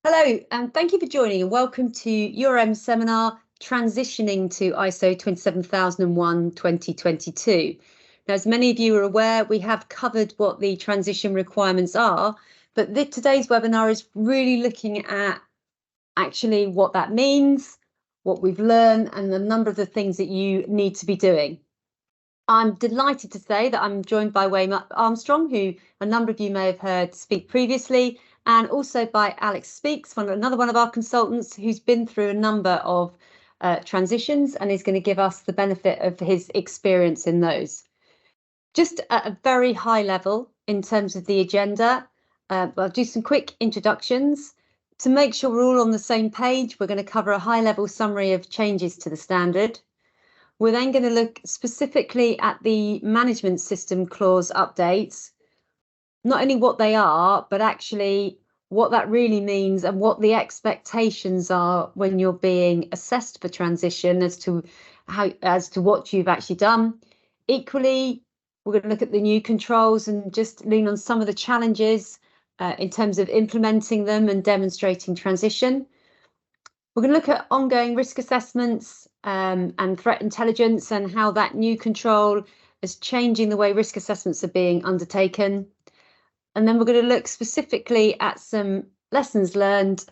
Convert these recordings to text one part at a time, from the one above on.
Hello, and thank you for joining and welcome to URM seminar Transitioning to ISO 27001-2022. Now, as many of you are aware, we have covered what the transition requirements are, but today's webinar is really looking at actually what that means, what we've learned, and the number of the things that you need to be doing. I'm delighted to say that I'm joined by Wayne Armstrong, who a number of you may have heard speak previously, and also by Alex Speaks, another one of our consultants who's been through a number of transitions and is going to give us the benefit of his experience in those. Just at a very high level in terms of the agenda, I'll do some quick introductions. To make sure we're all on the same page, we're going to cover a high-level summary of changes to the standard. We're then going to look specifically at the management system clause updates, not only what they are, but actually what that really means and what the expectations are when you're being assessed for transition as to what you've actually done. Equally, we're going to look at the new controls and just lean on some of the challenges in terms of implementing them and demonstrating transition. We're going to look at ongoing risk assessments and threat intelligence and how that new control is changing the way risk assessments are being undertaken. And then we're going to look specifically at some lessons learned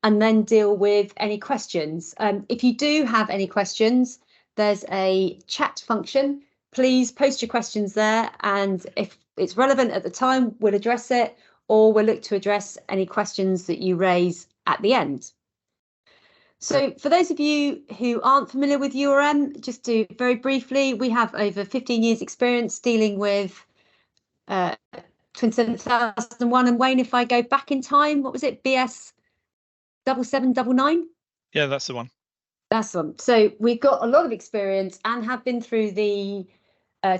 and then deal with any questions. If you do have any questions, there's a chat function. Please post your questions there, and if it's relevant at the time, we'll address it, or we'll look to address any questions that you raise at the end. So for those of you who aren't familiar with URM, just to very briefly, we have over 15 years experience dealing with 27001. And Wayne, if I go back in time, what was it? BS 7799? Yeah, that's the one. That's the one. So we've got a lot of experience and have been through the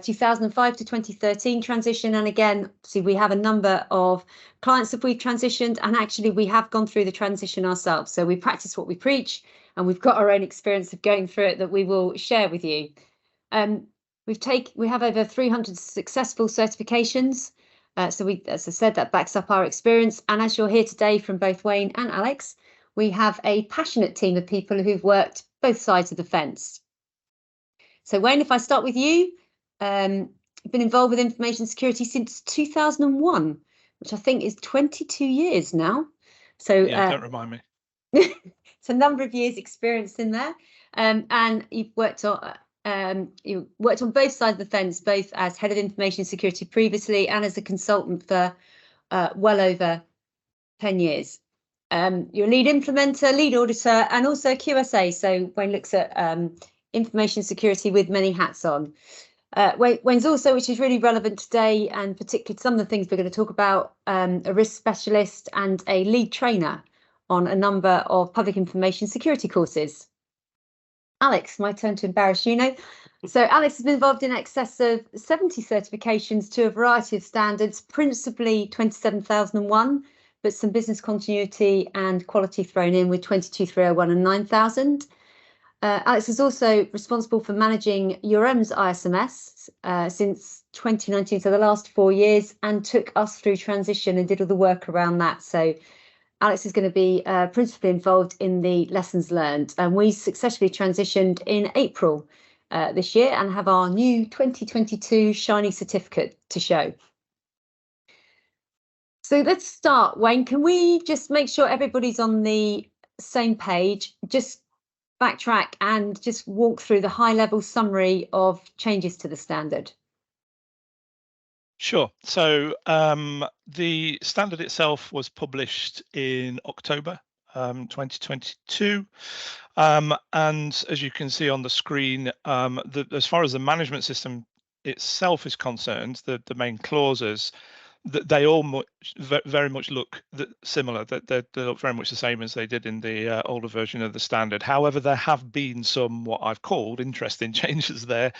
2005 to 2013 transition. And again, see, we have a number of clients that we've transitioned, and actually we have gone through the transition ourselves. So we practice what we preach, and we've got our own experience of going through it that we will share with you. We have over 300 successful certifications. So as I said, that backs up our experience. And as you'll hear today from both Wayne and Alex, we have a passionate team of people who've worked both sides of the fence. So Wayne, if I start with you, I've been involved with information security since 2001, which I think is 22 years now. So yeah, don't remind me. It's a number of years experience in there, and you've worked on both sides of the fence, both as head of information security previously and as a consultant for well over 10 years. You're a lead implementer, lead auditor, and also QSA. So Wayne looks at information security with many hats on. Wayne's also, which is really relevant today, and particularly some of the things we're going to talk about, a risk specialist and a lead trainer on a number of public information security courses. Alex, my turn to embarrass you now. So Alex has been involved in excess of 70 certifications to a variety of standards, principally 27001, but some business continuity and quality thrown in with 22301 and 9000. Alex is also responsible for managing URM's ISMS since 2019, so the last 4 years, and took us through transition and did all the work around that. So Alex is going to be principally involved in the lessons learned, and we successfully transitioned in April this year and have our new 2022 shiny certificate to show. So let's start. Wayne, can we just make sure everybody's on the same page? Just backtrack and just walk through the high-level summary of changes to the standard. Sure. So the standard itself was published in October 2022. And as you can see on the screen, as far as the management system itself is concerned, the main clauses, they all very much look similar. They look very much the same as they did in the older version of the standard. However, there have been some what I've called interesting changes there,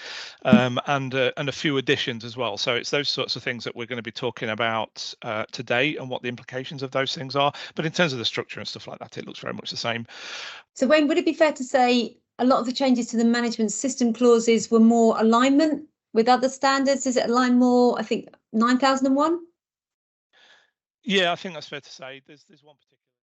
and a few additions as well. So it's those sorts of things that we're going to be talking about today and what the implications of those things are. But in terms of the structure and stuff like that, it looks very much the same. So Wayne, would it be fair to say a lot of the changes to the management system clauses were more alignment with other standards? Is it align more, I think, 9001? Yeah, I think that's fair to say. There's one particular